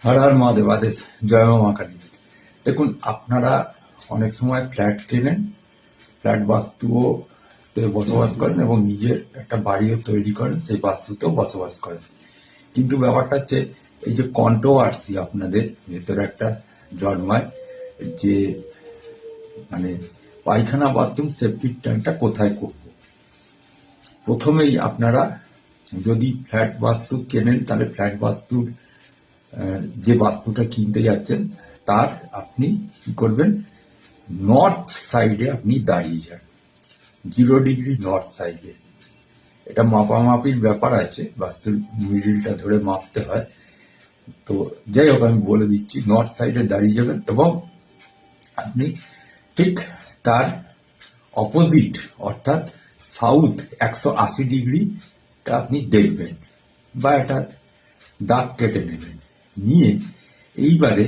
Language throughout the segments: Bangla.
হর হর মহাদেব, আদেশ, জয় মা কালী। দেখুন, আপনারা অনেক সময় ফ্ল্যাট কেনেন, ফ্ল্যাট বাস্তুতে বসবাস করেন এবং নিজের একটা বাড়িও তৈরি করেন, সেই বাস্তুতেও বসবাস করেন। কিন্তু ব্যাপারটা হচ্ছে এই যে কন্ট্রোভার্সি আপনাদের ভেতরে একটা জন্মায় যে মানে পায়খানা বাথরুম সেপ্টিক ট্যাঙ্কটা কোথায় করব। প্রথমেই আপনারা যদি ফ্ল্যাট বাস্তু কেনেন তাহলে ফ্ল্যাট বাস্তুর যে বাস্তুটা কিনতে যাচ্ছেন তার আপনি কি করবেন, নর্থ সাইডে আপনি দাঁড়িয়ে যান, 0 ডিগ্রি নর্থ সাইডে। এটা মাপামাপির ব্যাপার আছে, বাস্তুর মিডিলটা ধরে মাপতে হয়। তো যাই হোক, আমি বলে দিচ্ছি, নর্থ সাইডে দাঁড়িয়ে যাবেন এবং আপনি ঠিক তার অপোজিট অর্থাৎ সাউথ 180 ডিগ্রিটা আপনি দেখবেন বা একটা দাগ কেটে নেবেন। নিয়ে এইবারে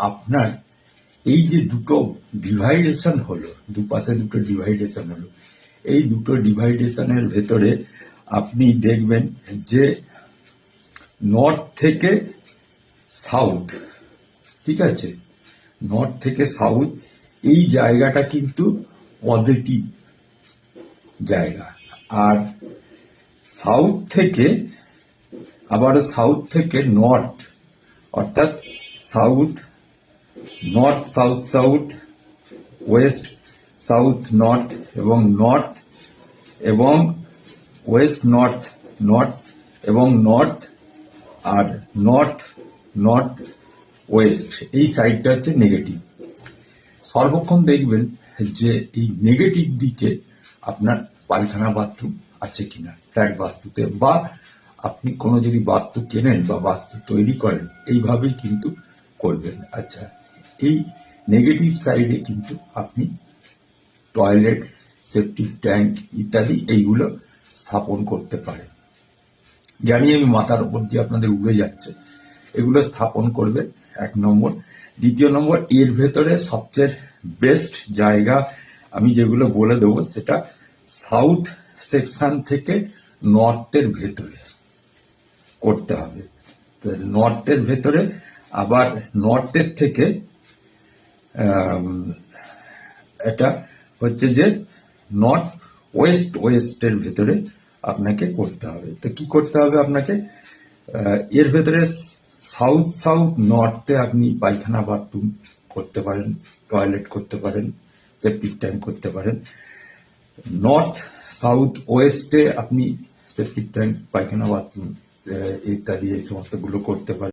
আপনার এই যে দুটো ডিভাইডেশন হলো, দুপাশে দুটো ডিভাইডেশন হলো, এই দুটো ডিভাইডেশনের ভেতরে আপনি দেখবেন যে নর্থ থেকে সাউথ, ঠিক আছে, নর্থ থেকে সাউথ এই জায়গাটা কিন্তু পজিটিভ জায়গা। আর সাউথ থেকে আবারও সাউথ থেকে নর্থ অর্থাৎ south, north south, south West, south north এবং নর্থ এবং ওয়েস্ট নর্থ, নর্থ এবং নর্থ আর নর্থ, নর্থ ওয়েস্ট, এই সাইডটা হচ্ছে নেগেটিভ। সর্বক্ষণ দেখবেন যে এই নেগেটিভ দিকে আপনার পায়খানা বাথরুম আছে কিনা ফ্ল্যাট বাস্তুতে, বা আপনি কোনো যদি বাস্তু কেনেন বা বাস্তু তৈরি করেন এইভাবেই কিন্তু করবেন। আচ্ছা, এই নেগেটিভ সাইডে কিন্তু আপনি টয়লেট, সেপ্টিক ট্যাঙ্ক ইত্যাদি এইগুলো স্থাপন করতে পারেন। জানি আমি মাথার উপর দিয়ে আপনাদের উড়ে যাচ্ছে, এগুলো স্থাপন করবেন 1 নম্বর। দ্বিতীয় নম্বর, এর ভেতরে সবচেয়ে বেস্ট জায়গা আমি যেগুলো বলে দেবো সেটা সাউথ সেকশন থেকে নর্থের ভেতরে করতে হবে। নর্থের ভেতরে আবার নর্থের থেকে এটা হচ্ছে যে নর্থ ওয়েস্ট, ওয়েস্টের ভেতরে আপনাকে করতে হবে। তো কি করতে হবে আপনাকে, এর ভেতরে সাউথ সাউথ নর্থে আপনি পায়খানা বাথরুম করতে পারেন, টয়লেট করতে পারেন, সেপ্টিক ট্যাঙ্ক করতে পারেন। নর্থ সাউথ ওয়েস্টে আপনি সেপ্টিক ট্যাঙ্ক, পায়খানা বাথরুম ইত্যাদি এই সমস্তগুলো করতে পারেন।